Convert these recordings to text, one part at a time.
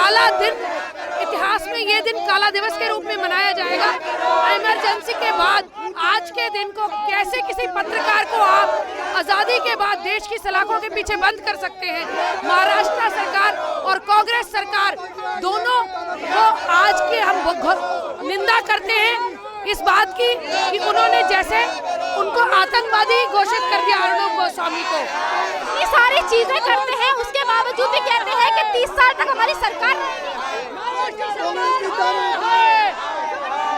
काला दिन, इतिहास में ये दिन काला दिवस के रूप में मनाया जाएगा। इमरजेंसी के बाद आज के दिन को कैसे किसी पत्रकार को आप आजादी के बाद देश की सलाखों के पीछे बंद कर सकते हैं। महाराष्ट्र सरकार और कांग्रेस सरकार दोनों को आज के हम निंदा करते हैं इस बात की कि उन्होंने जैसे उनको आतंकवादी घोषित कर दिया अर्णब गोस्वामी को। ये सारी चीजें करते हैं, उसके बावजूद भी कहते हैं कि 30 साल तक हमारी सरकार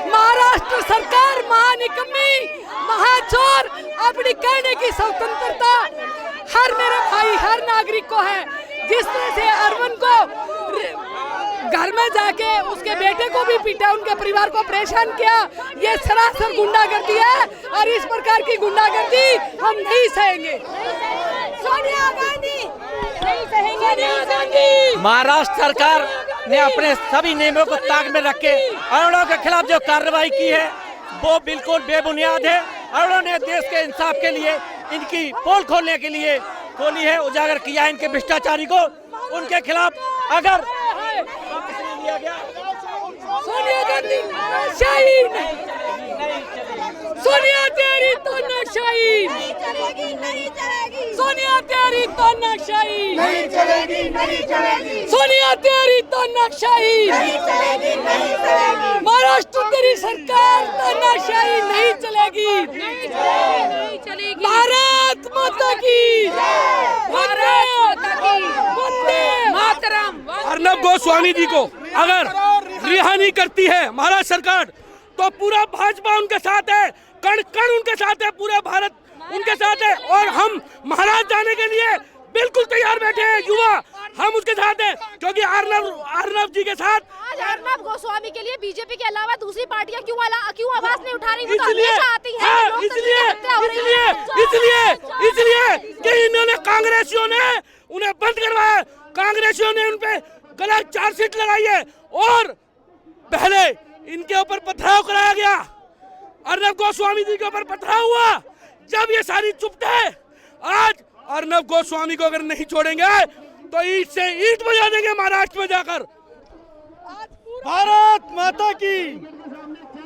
महाराष्ट्र सरकार महानिकम्मी, महाचोर, अपनी कहने की स्वतंत्रता हर मेरे भाई हर नागरिक को है। जिस तरह से अरविंद को घर में जाके उसके बेटे को भी पीटा, उनके परिवार को परेशान किया, ये सरासर गुंडागर्दी है और इस प्रकार की गुंडागर्दी हम नहीं सहेंगे। सोनिया गांधी नहीं सहेंगे, सोनिया गांधी। महाराष्ट्र सरकार ने अपने सभी नियमों को ताक में रख के अरुणों के खिलाफ जो कार्रवाई की है वो बिल्कुल बेबुनियाद है। अरुणों ने देश के इंसाफ के लिए इनकी पोल खोलने के लिए खोली है, उजागर किया है इनके भ्रष्टाचारी को। उनके खिलाफ अगर सोनिया गांधी शहीद, सोनिया तेरी तो नशाई, सोनिया तेरी तो नशाई, सोनिया तेरी तो नशाई, महाराष्ट्र तेरी सरकार तो नशाई नहीं चलेगी। भारत माता की, भारत माता की, वंदे मातरम। अर्णब गोस्वामी जी को अगर रिहा नहीं करती है महाराष्ट्र सरकार तो पूरा भाजपा उनके साथ है, कण कण उनके साथ है, पूरा भारत उनके साथ है। और हम महाराष्ट्र जाने के लिए बिल्कुल तैयार बैठे हैं, युवा हम उसके साथ हैं, क्योंकि अर्णब जी के साथ आज अर्णब गोस्वामी के लिए बीजेपी के अलावा दूसरी पार्टियां क्यों आवाज नहीं उठा रही? वो तो हमेशा आती हैं। इसलिए कि इन्होंने कांग्रेसियों ने उन्हें बंद करवाया, कांग्रेसियों ने उन पे गलत चार्जशीट लगाई है और पहले इनके ऊपर पथराव कराया गया, अर्णब गोस्वामी जी के ऊपर पथराव हुआ। जब ये सारी चुपते आज अर्णब गोस्वामी को अगर नहीं छोड़ेंगे तो ईंट से ईंट बजा देंगे महाराष्ट्र में जाकर। भारत माता की।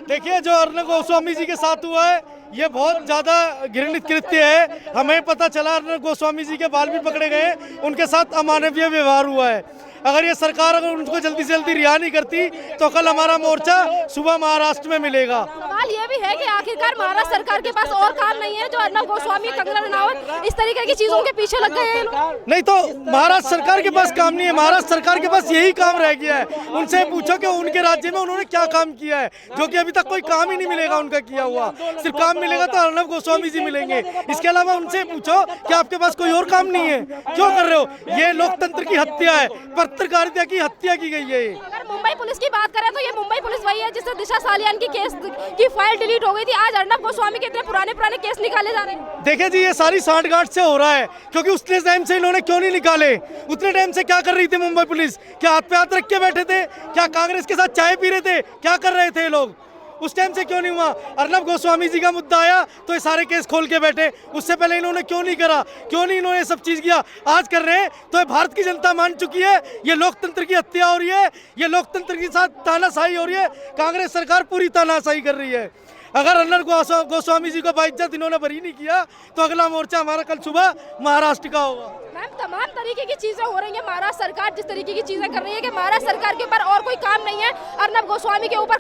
देखिए जो अर्णब गोस्वामी जी के साथ हुआ है ये बहुत ज्यादा घृणित कृत्य है। हमें पता चला अर्णब गोस्वामी जी के बाल भी पकड़े गए, उनके साथ अमानवीय व्यवहार हुआ है। अगर ये सरकार अगर उनको जल्दी से जल्दी रिहा नहीं करती तो कल हमारा मोर्चा सुबह महाराष्ट्र में मिलेगा। सवाल ये भी है कि आखिरकार महाराष्ट्र सरकार के पास और काम नहीं है जो अर्णब गोस्वामी, कंगना रनावत इस तरीके की चीजों के पीछे लग गए हैं? नहीं तो महाराष्ट्र सरकार के पास काम नहीं है, महाराष्ट्र सरकार के पास यही काम रह गया है। उनसे पूछो कि उनके राज्य में उन्होंने क्या काम किया है, जो कि अभी तक कोई काम ही नहीं मिलेगा उनका किया हुआ। सिर्फ काम मिलेगा तो अर्णब गोस्वामी जी मिलेंगे। इसके अलावा उनसे पूछो कि आपके पास कोई और काम नहीं है, क्यों कर रहे हो? ये लोकतंत्र की हत्या है, पत्रकारिता की हत्या की गई है। अगर मुंबई पुलिस की बात करें तो ये मुंबई पुलिस वही है जिससे दिशा सालियान की केस की फाइल डिलीट हो गई थी। आज अर्णब गोस्वामी के इतने पुराने केस निकाले जा रहे हैं। देखिए जी ये सारी सांठगांठ से हो रहा है, क्योंकि उतने टाइम से इन्होंने क्यों नहीं निकाले? उतने टाइम से क्या कर रही थी मुंबई पुलिस? क्या हाथ पे हाथ रख के बैठे थे? क्या कांग्रेस के साथ चाय पी रहे थे? क्या कर रहे थे लोग? उस टाइम से क्यों नहीं हुआ? अर्णब गोस्वामी जी का मुद्दा आया तो ये सारे केस खोल के बैठे। उससे पहले इन्होंने क्यों नहीं करा? क्यों नहीं इन्होंने सब चीज किया? आज कर रहे हैं तो ये भारत की जनता मान चुकी है ये लोकतंत्र की हत्या हो रही है, ये लोकतंत्र के साथ तानाशाही हो रही है। कांग्रेस सरकार पूरी तानाशाही कर रही है। अगर अर्णब गोस्वामी जी को बाइज्जत इन्होंने बरी नहीं किया तो अगला मोर्चा हमारा कल सुबह महाराष्ट्र का होगा। मैम तमाम तरीके की चीजें हो रही है, महाराष्ट्र सरकार जिस तरीके की चीजें कर रही है कि महाराष्ट्र सरकार के ऊपर और कोई काम नहीं है, अर्णब गोस्वामी के ऊपर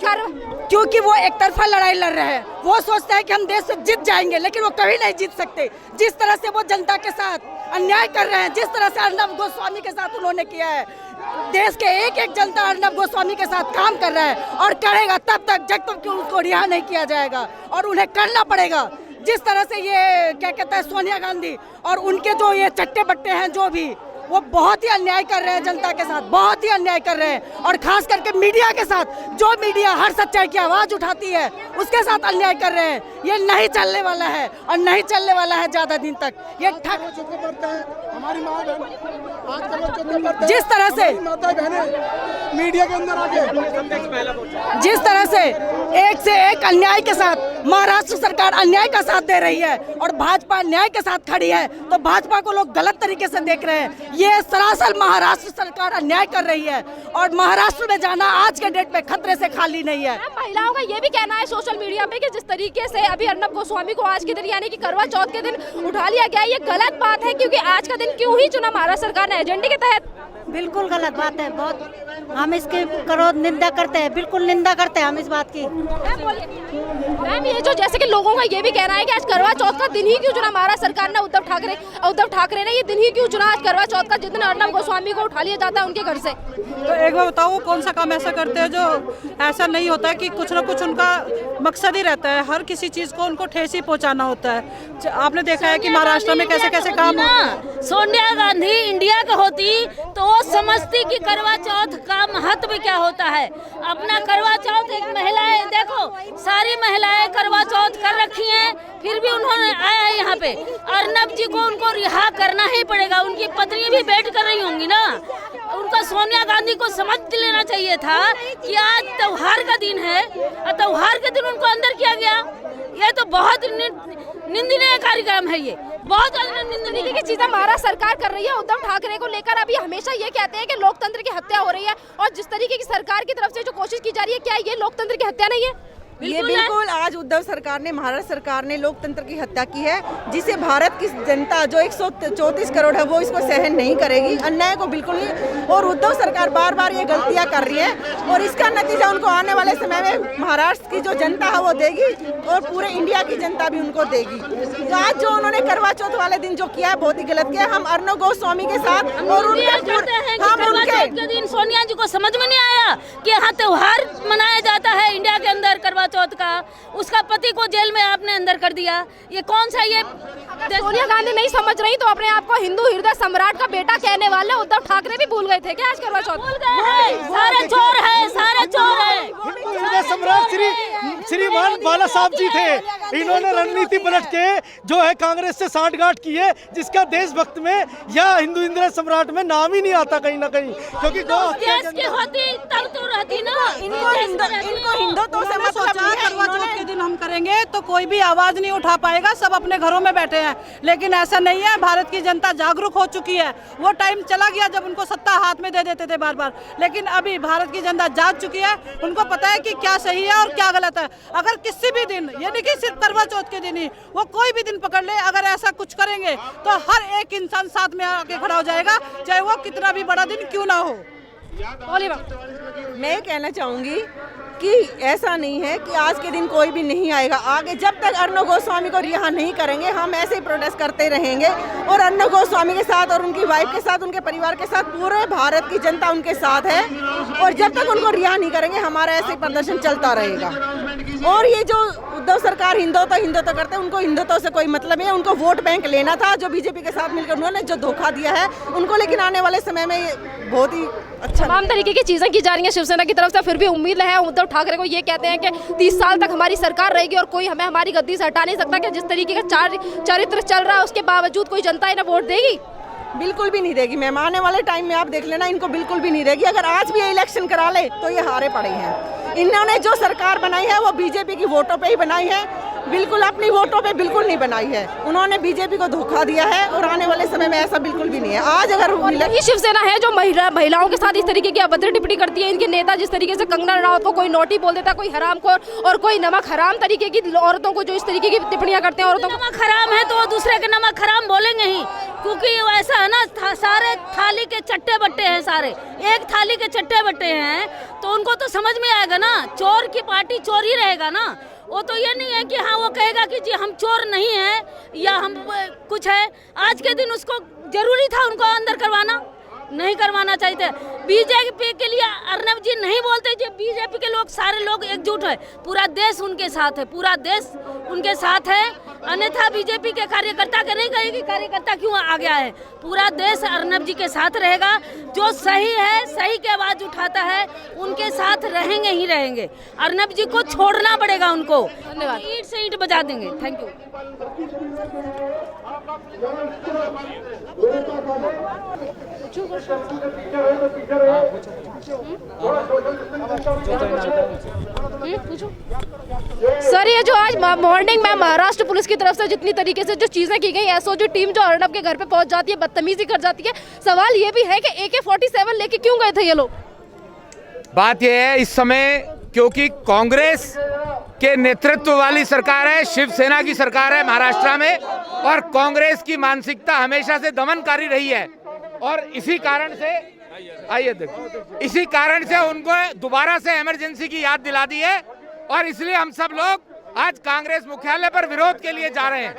क्योंकि वो एक तरफा लड़ाई लड़ रहे हैं। वो सोचते हैं कि हम देश से जीत जाएंगे, लेकिन वो कभी नहीं जीत सकते। जिस तरह से वो जनता के साथ अन्याय कर रहे हैं, जिस तरह से अर्णब गोस्वामी के साथ उन्होंने किया है, देश के एक एक जनता अर्णब गोस्वामी के साथ काम कर रहा है और करेगा तब तक जब तक उनको रिहा नहीं किया जाएगा। और उन्हें करना पड़ेगा। जिस तरह से ये क्या कहता है सोनिया गांधी और उनके जो ये चट्टे बट्टे हैं जो भी, वो बहुत ही अन्याय कर रहे हैं जनता के साथ, बहुत ही अन्याय कर रहे हैं। और खास करके मीडिया के साथ, जो मीडिया हर सच्चाई की आवाज उठाती है उसके साथ अन्याय कर रहे हैं। ये नहीं चलने वाला है और नहीं चलने वाला है ज्यादा दिन तक। ये हमारी माँ जिस तरह से मीडिया के अंदर आके जिस तरह से एक अन्याय के साथ महाराष्ट्र सरकार अन्याय का साथ दे रही है और भाजपा न्याय के साथ खड़ी है, तो भाजपा को लोग गलत तरीके से देख रहे हैं। ये सरासर महाराष्ट्र सरकार अन्याय कर रही है और महाराष्ट्र में जाना आज के डेट में खतरे से खाली नहीं है। महिलाओं का ये भी कहना है सोशल मीडिया पे कि जिस तरीके से अभी अर्नब गोस्वामी को आज के दिन यानी कि करवा चौथ के दिन उठा लिया गया, ये गलत बात है, क्योंकि आज का दिन क्यों ही चुना महाराष्ट्र सरकार ने एजेंडे के तहत? बिल्कुल गलत बात है, बहुत हम इसकी करो निंदा करते हैं, बिल्कुल निंदा करते हैं हम इस बात की। मैम ये जो जैसे कि लोगों का ये भी कहना है कि आज करवा चौथ का दिन ही क्यों चुना महाराष्ट्र सरकार ने, उद्धव ठाकरे ने ये दिन ही क्यों चुना आज करवा चौथ का, जिस दिन अर्नब गोस्वामी को उठा लिया जाता है उनके घर से? तो एक बार बताओ, कौन सा काम ऐसा करते हैं जो ऐसा नहीं होता है कि कुछ ना कुछ उनका मकसद ही रहता है, हर किसी चीज को उनको ठेस ही पहुंचाना होता है। आपने देखा है कि महाराष्ट्र में कैसे कैसे काम होते हैं। सोनिया गांधी इंडिया का होती तो वो समझती कि करवा चौथ का महत्व क्या होता है। अपना करवा चौथ एक महिलाएं देखो, सारी महिलाएं करवा चौथ कर रखी हैं, फिर भी उन्होंने आया है यहाँ पे। अर्नब जी को उनको रिहा करना ही पड़ेगा, उनकी पत्नी भी वेट कर रही होंगी ना। उनका सोनिया गांधी को समझ लेना चाहिए था कि आज त्योहार का दिन है और त्योहार के दिन उनको अंदर किया गया। ये तो बहुत निंदनीय कार्यक्रम है, ये बहुत निंदनीय की चीजें महाराष्ट्र सरकार कर रही है। उद्धव ठाकरे को लेकर अभी हमेशा ये कहते हैं कि लोकतंत्र की हत्या हो रही है, और जिस तरीके की सरकार की तरफ से जो कोशिश की जा रही है, क्या ये लोकतंत्र की हत्या नहीं है? ये बिल्कुल आज उद्धव सरकार ने, महाराष्ट्र सरकार ने लोकतंत्र की हत्या की है, जिसे भारत की जनता जो 134 करोड़ है वो इसको सहन नहीं करेगी, अन्याय को बिल्कुल नहीं। और उद्धव सरकार बार बार ये गलतियां कर रही है और इसका नतीजा उनको आने वाले समय में महाराष्ट्र की जो जनता है वो देगी और पूरे इंडिया की जनता भी उनको देगी। तो आज जो उन्होंने करवा चौथ वाले दिन जो किया है बहुत ही गलत किया। हम अर्नब गोस्वामी के साथ और उनके दिन सोनिया जी को समझ में नहीं आया कि यहाँ त्योहार मनाया जाता है इंडिया के अंदर करवा चौथ का, उसका पति को जेल में आपने अंदर कर दिया। ये कौन सा ये सोनिया गांधी नहीं समझ रही तो अपने आप को हिंदू हृदय सम्राट का बेटा कहने वाले उद्धव ठाकरे भी भूल गए थे क्या आज करवा चौथ? भूल गए हैं, सारे चोर है, सारे चोर है। हिंदू हृदय सम्राट श्रीमान बाला साहब जी थे। इन्होंने रणनीति पलट के जो है कांग्रेस से सांठगांठ की है, जिसका देशभक्त में या हिंदू हृदय सम्राट में नाम ही नहीं आता कहीं ना कहीं, क्योंकि देश की होती तब तो रहती ना। इनको हिंदुत्व से मतलब करवा चौथ के दिन हम करेंगे तो कोई भी आवाज नहीं उठा पाएगा, सब अपने घरों में बैठे हैं। लेकिन ऐसा नहीं है, भारत की जनता जागरूक हो चुकी है। वो टाइम चला गया जब उनको सत्ता हाथ में दे देते थे बार बार, लेकिन अभी भारत की जनता जाग चुकी है। उनको पता है कि क्या सही है और क्या गलत है। अगर किसी भी दिन, यानी कि सिर्फ करवा चौथ के दिन ही, वो कोई भी दिन पकड़ ले, अगर ऐसा कुछ करेंगे तो हर एक इंसान साथ में आके खड़ा हो जाएगा, चाहे वो कितना भी बड़ा दिन क्यों ना हो। मैं कहना चाहूंगी कि ऐसा नहीं है कि आज के दिन कोई भी नहीं आएगा। आगे जब तक अर्नब गोस्वामी को रिहा नहीं करेंगे हम ऐसे ही प्रोटेस्ट करते रहेंगे और अर्नब गोस्वामी के साथ और उनकी वाइफ के साथ, उनके परिवार के साथ पूरे भारत की जनता उनके साथ है। और जब तक उनको रिहा नहीं करेंगे हमारा ऐसे ही प्रदर्शन चलता रहेगा। और ये जो उद्धव सरकार हिंदुत्व करते हैं, उनको हिंदुत्व से कोई मतलब नहीं है। उनको वोट बैंक लेना था, जो बीजेपी के साथ मिलकर उन्होंने जो धोखा दिया है उनको। लेकिन आने वाले समय में ये बहुत ही अच्छा तमाम तरीके की चीजें की जा रही हैं शिवसेना की तरफ से, फिर भी उम्मीद है। उद्धव ठाकरे को ये कहते हैं कि 30 साल तक हमारी सरकार रहेगी और कोई हमें हमारी गद्दी से हटा नहीं सकता, कि जिस तरीके का चरित्र चल रहा है उसके बावजूद कोई जनता इन्हें वोट देगी? बिल्कुल भी नहीं देगी मैम। आने वाले टाइम में आप देख लेना, इनको बिल्कुल भी नहीं देगी। अगर आज भी ये इलेक्शन करा ले तो ये हारे पड़े हैं। इन्होंने जो सरकार बनाई है वो बीजेपी की वोटों पे ही बनाई है, बिल्कुल अपनी वोटों पे बिल्कुल नहीं बनाई है। उन्होंने बीजेपी को धोखा दिया है और आने वाले समय में ऐसा बिल्कुल भी नहीं है। आज अगर ये शिवसेना है जो महिलाओं के साथ इस तरीके की अभद्र टिप्पणी करती है, इनके नेता जिस तरीके से कंगना रनावत को कोई नोटी बोल देता है, कोई हरामखोर और कोई नमक हराम तरीके की औरतों को जो इस तरीके की टिप्पणियां करते हैं। औरतों को नमक हराम है तो वो दूसरे के नमक हराम बोलेंगे ही, क्योंकि ऐसा है ना, सारे थाली के चट्टे बट्टे हैं, सारे एक थाली के चट्टे बट्टे हैं, तो उनको तो समझ में आएगा ना, चोर की पार्टी चोर ही रहेगा ना। वो तो ये नहीं है कि हाँ वो कहेगा कि जी हम चोर नहीं हैं या हम कुछ है। आज के दिन उसको जरूरी था उनको अंदर करवाना, नहीं करवाना चाहिए। बीजेपी के लिए अर्नब जी नहीं बोलते, जो बीजेपी के लोग सारे लोग एकजुट है, पूरा देश उनके साथ है, पूरा देश उनके साथ है। अन्यथा बीजेपी के कार्यकर्ता के नहीं कहेगी कार्यकर्ता क्यों आ गया है। पूरा देश अर्नब जी के साथ रहेगा, जो सही है, सही की आवाज उठाता है, उनके साथ रहेंगे ही रहेंगे। अर्नब जी को छोड़ना पड़ेगा उनको, धन्यवाद। ईंट से ईंट बजा देंगे। Thank you. सर, ये जो आज मॉर्निंग में महाराष्ट्र पुलिस की तरफ से जितनी तरीके से जो चीजें की गई, एसओजी टीम जो अर्नब के घर पे पहुंच जाती है, बदतमीजी कर जाती है, सवाल ये भी है कि AK-47 लेके क्यों गए थे ये लोग? बात यह है इस समय क्योंकि कांग्रेस के नेतृत्व वाली सरकार है, शिवसेना की सरकार है महाराष्ट्र में, और कांग्रेस की मानसिकता हमेशा से दमनकारी रही है, और इसी कारण से आइए देखो, इसी कारण से उनको दोबारा से इमरजेंसी की याद दिला दी है, और इसलिए हम सब लोग आज कांग्रेस मुख्यालय पर विरोध के लिए जा रहे हैं।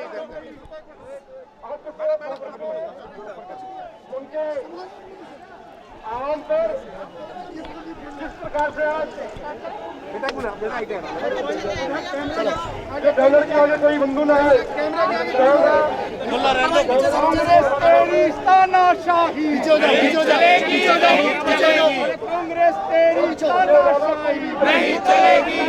कोई बंधु ना है कांग्रेस तेरी तानाशाही नहीं चलेगी।